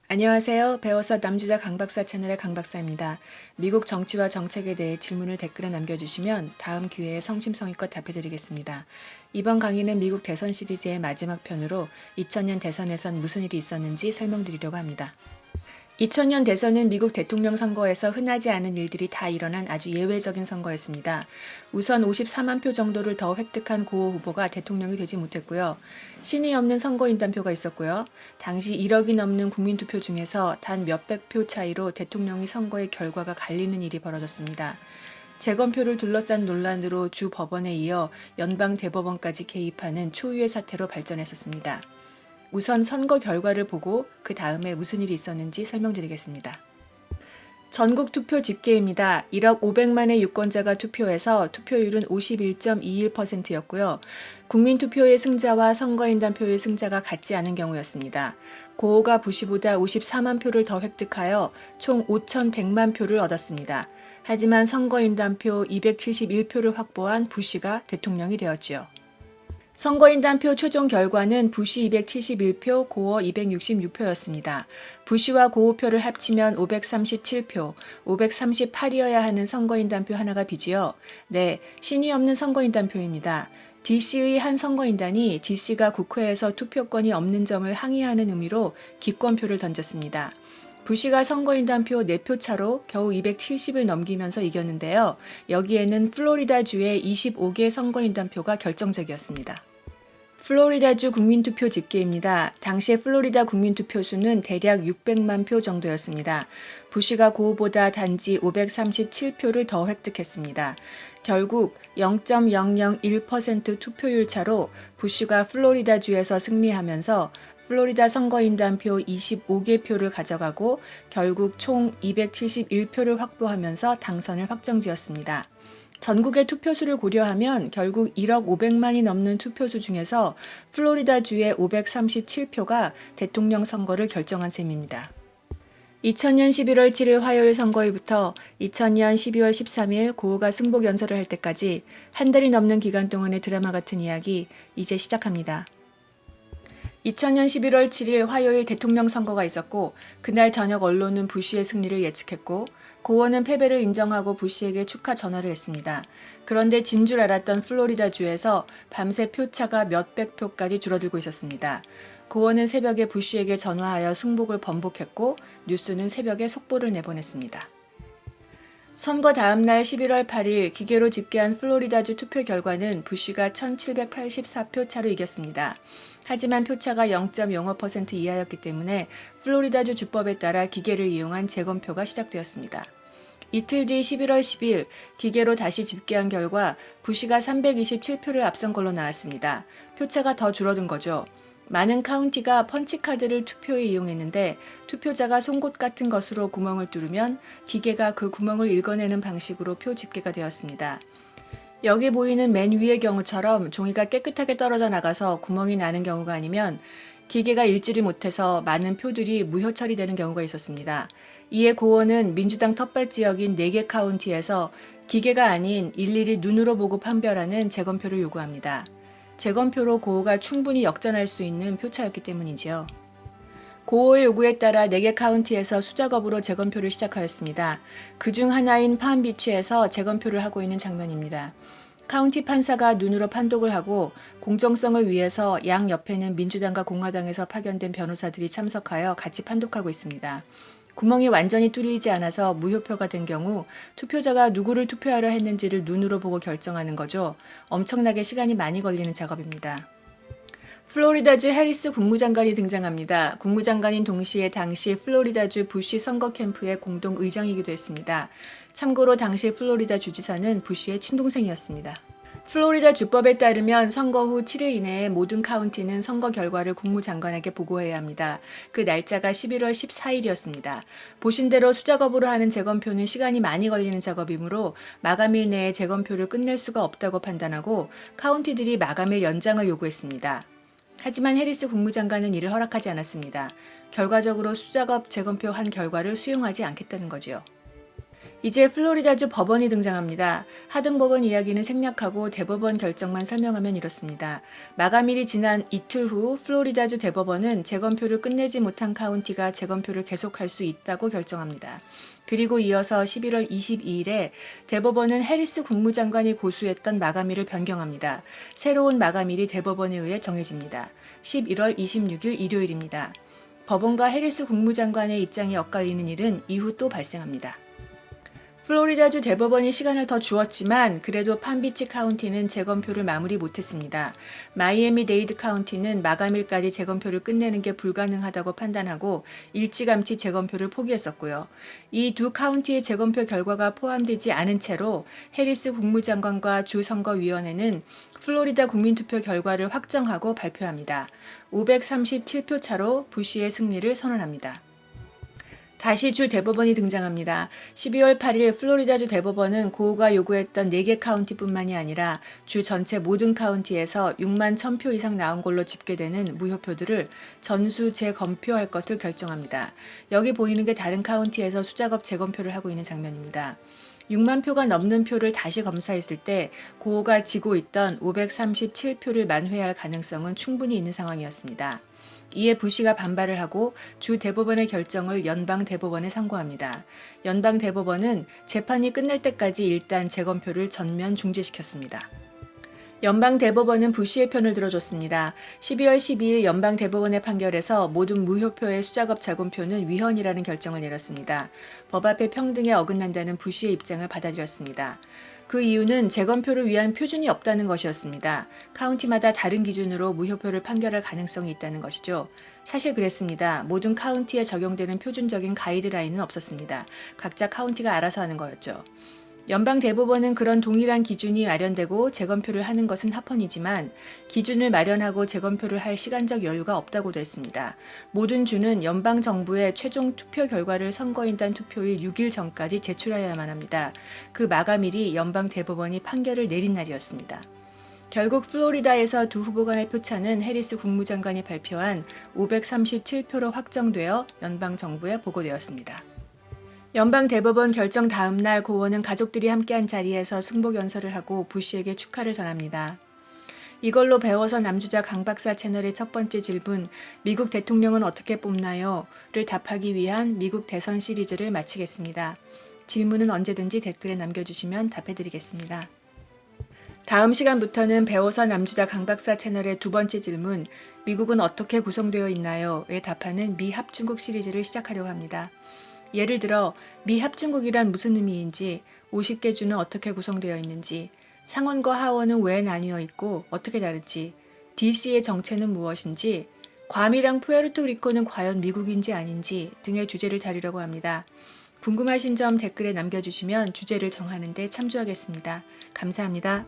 안녕하세요. 배워서 남주자 강박사 채널의 강박사입니다. 미국 정치와 정책에 대해 질문을 댓글에 남겨주시면 다음 기회에 성심성의껏 답해드리겠습니다. 이번 강의는 미국 대선 시리즈의 마지막 편으로 2000년 대선에선 무슨 일이 있었는지 설명드리려고 합니다. 2000년 대선은 미국 대통령 선거에서 흔하지 않은 일들이 다 일어난 아주 예외적인 선거였습니다. 우선 54만 표 정도를 더 획득한 고 후보가 대통령이 되지 못했고요. 신이 없는 선거인단표가 있었고요. 당시 1억이 넘는 국민투표 중에서 단 몇백 표 차이로 대통령이 선거의 결과가 갈리는 일이 벌어졌습니다. 재검표를 둘러싼 논란으로 주 법원에 이어 연방 대법원까지 개입하는 초유의 사태로 발전했었습니다. 우선 선거 결과를 보고 그 다음에 무슨 일이 있었는지 설명드리겠습니다. 전국 투표 집계입니다. 1억 500만의 유권자가 투표해서 투표율은 51.21%였고요. 국민투표의 승자와 선거인단표의 승자가 같지 않은 경우였습니다. 고호가 부시보다 54만 표를 더 획득하여 총 5,100만 표를 얻었습니다. 하지만 선거인단표 271표를 확보한 부시가 대통령이 되었지요. 선거인단표 최종 결과는 부시 271표, 고어 266표였습니다. 부시와 고호표를 합치면 537표, 538이어야 하는 선거인단표 하나가 비지요. 네, 신이 없는 선거인단표입니다. DC의 한 선거인단이 DC가 국회에서 투표권이 없는 점을 항의하는 의미로 기권표를 던졌습니다. 부시가 선거인단표 4표 차로 겨우 270을 넘기면서 이겼는데요. 여기에는 플로리다주의 25개 선거인단표가 결정적이었습니다. 플로리다주 국민투표 집계입니다. 당시의 플로리다 국민투표 수는 대략 600만 표 정도였습니다. 부시가 고호보다 단지 537표를 더 획득했습니다. 결국 0.001% 투표율 차로 부시가 플로리다주에서 승리하면서 플로리다 선거인단표 25개 표를 가져가고 결국 총 271표를 확보하면서 당선을 확정지었습니다. 전국의 투표수를 고려하면 결국 1억 500만이 넘는 투표수 중에서 플로리다주의 537표가 대통령 선거를 결정한 셈입니다. 2000년 11월 7일 화요일 선거일부터 2000년 12월 13일 고호가 승복 연설을 할 때까지 한 달이 넘는 기간 동안의 드라마 같은 이야기 이제 시작합니다. 2000년 11월 7일 화요일 대통령 선거가 있었고 그날 저녁 언론은 부시의 승리를 예측했고 고원은 패배를 인정하고 부시에게 축하 전화를 했습니다. 그런데 진 줄 알았던 플로리다주에서 밤새 표차가 몇백 표까지 줄어들고 있었습니다. 고원은 새벽에 부시에게 전화하여 승복을 번복했고 뉴스는 새벽에 속보를 내보냈습니다. 선거 다음 날 11월 8일 기계로 집계한 플로리다주 투표 결과는 부시가 1784표 차로 이겼습니다. 하지만 표차가 0.05% 이하였기 때문에 플로리다주 주법에 따라 기계를 이용한 재검표가 시작되었습니다. 이틀 뒤 11월 10일 기계로 다시 집계한 결과 부시가 327표를 앞선 걸로 나왔습니다. 표차가 더 줄어든 거죠. 많은 카운티가 펀치카드를 투표에 이용했는데 투표자가 송곳 같은 것으로 구멍을 뚫으면 기계가 그 구멍을 읽어내는 방식으로 표 집계가 되었습니다. 여기 보이는 맨 위의 경우처럼 종이가 깨끗하게 떨어져 나가서 구멍이 나는 경우가 아니면 기계가 읽지를 못해서 많은 표들이 무효 처리되는 경우가 있었습니다. 이에 고원은 민주당 텃밭 지역인 4개 카운티에서 기계가 아닌 일일이 눈으로 보고 판별하는 재검표를 요구합니다. 재검표로 고호가 충분히 역전할 수 있는 표차였기 때문이지요. 고호의 요구에 따라 4개 카운티에서 수작업으로 재검표를 시작하였습니다. 그중 하나인 팜비치에서 재검표를 하고 있는 장면입니다. 카운티 판사가 눈으로 판독을 하고 공정성을 위해서 양 옆에는 민주당과 공화당에서 파견된 변호사들이 참석하여 같이 판독하고 있습니다. 구멍이 완전히 뚫리지 않아서 무효표가 된 경우 투표자가 누구를 투표하려 했는지를 눈으로 보고 결정하는 거죠. 엄청나게 시간이 많이 걸리는 작업입니다. 플로리다주 해리스 국무장관이 등장합니다. 국무장관인 동시에 당시 플로리다주 부시 선거 캠프의 공동 의장이기도 했습니다. 참고로 당시 플로리다 주지사는 부시의 친동생이었습니다. 플로리다 주법에 따르면 선거 후 7일 이내에 모든 카운티는 선거 결과를 국무장관에게 보고해야 합니다. 그 날짜가 11월 14일이었습니다. 보신 대로 수작업으로 하는 재검표는 시간이 많이 걸리는 작업이므로 마감일 내에 재검표를 끝낼 수가 없다고 판단하고 카운티들이 마감일 연장을 요구했습니다. 하지만 해리스 국무장관은 이를 허락하지 않았습니다. 결과적으로 수작업 재검표 한 결과를 수용하지 않겠다는 거지요. 이제 플로리다주 법원이 등장합니다. 하등법원 이야기는 생략하고 대법원 결정만 설명하면 이렇습니다. 마감일이 지난 이틀 후 플로리다주 대법원은 재검표를 끝내지 못한 카운티가 재검표를 계속할 수 있다고 결정합니다. 그리고 이어서 11월 22일에 대법원은 해리스 국무장관이 고수했던 마감일을 변경합니다. 새로운 마감일이 대법원에 의해 정해집니다. 11월 26일 일요일입니다. 법원과 해리스 국무장관의 입장이 엇갈리는 일은 이후 또 발생합니다. 플로리다주 대법원이 시간을 더 주었지만 그래도 판비치 카운티는 재검표를 마무리 못했습니다. 마이애미-데이드 카운티는 마감일까지 재검표를 끝내는 게 불가능하다고 판단하고 일찌감치 재검표를 포기했었고요. 이 두 카운티의 재검표 결과가 포함되지 않은 채로 해리스 국무장관과 주 선거위원회는 플로리다 국민투표 결과를 확정하고 발표합니다. 537표 차로 부시의 승리를 선언합니다. 다시 주 대법원이 등장합니다. 12월 8일 플로리다주 대법원은 고우가 요구했던 4개 카운티뿐만이 아니라 주 전체 모든 카운티에서 6만 1000표 이상 나온 걸로 집계되는 무효표들을 전수 재검표할 것을 결정합니다. 여기 보이는 게 다른 카운티에서 수작업 재검표를 하고 있는 장면입니다. 6만 표가 넘는 표를 다시 검사했을 때 고우가 지고 있던 537표를 만회할 가능성은 충분히 있는 상황이었습니다. 이에 부시가 반발을 하고 주 대법원의 결정을 연방 대법원에 상고합니다. 연방 대법원은 재판이 끝날 때까지 일단 재검표를 전면 중지시켰습니다. 연방 대법원은 부시의 편을 들어줬습니다. 12월 12일 연방 대법원의 판결에서 모든 무효표의 수작업 재검표는 위헌이라는 결정을 내렸습니다. 법 앞에 평등에 어긋난다는 부시의 입장을 받아들였습니다. 그 이유는 재검표를 위한 표준이 없다는 것이었습니다. 카운티마다 다른 기준으로 무효표를 판결할 가능성이 있다는 것이죠. 사실 그랬습니다. 모든 카운티에 적용되는 표준적인 가이드라인은 없었습니다. 각자 카운티가 알아서 하는 거였죠. 연방 대법원은 그런 동일한 기준이 마련되고 재검표를 하는 것은 합헌이지만 기준을 마련하고 재검표를 할 시간적 여유가 없다고도 했습니다. 모든 주는 연방 정부의 최종 투표 결과를 선거인단 투표일 6일 전까지 제출하여야만 합니다. 그 마감일이 연방 대법원이 판결을 내린 날이었습니다. 결국 플로리다에서 두 후보 간의 표차는 해리스 국무장관이 발표한 537표로 확정되어 연방 정부에 보고되었습니다. 연방 대법원 결정 다음 날 고원은 가족들이 함께한 자리에서 승복 연설을 하고 부시에게 축하를 전합니다. 이걸로 배워서 남주자 강 박사 채널의 첫 번째 질문 미국 대통령은 어떻게 뽑나요? 를 답하기 위한 미국 대선 시리즈를 마치겠습니다. 질문은 언제든지 댓글에 남겨주시면 답해드리겠습니다. 다음 시간부터는 배워서 남주자 강 박사 채널의 두 번째 질문 미국은 어떻게 구성되어 있나요? 에 답하는 미합중국 시리즈를 시작하려고 합니다. 예를 들어 미합중국이란 무슨 의미인지, 50개 주는 어떻게 구성되어 있는지, 상원과 하원은 왜 나뉘어 있고 어떻게 다른지, DC의 정체는 무엇인지, 괌이랑 푸에르토리코는 과연 미국인지 아닌지 등의 주제를 다루려고 합니다. 궁금하신 점 댓글에 남겨주시면 주제를 정하는 데 참조하겠습니다. 감사합니다.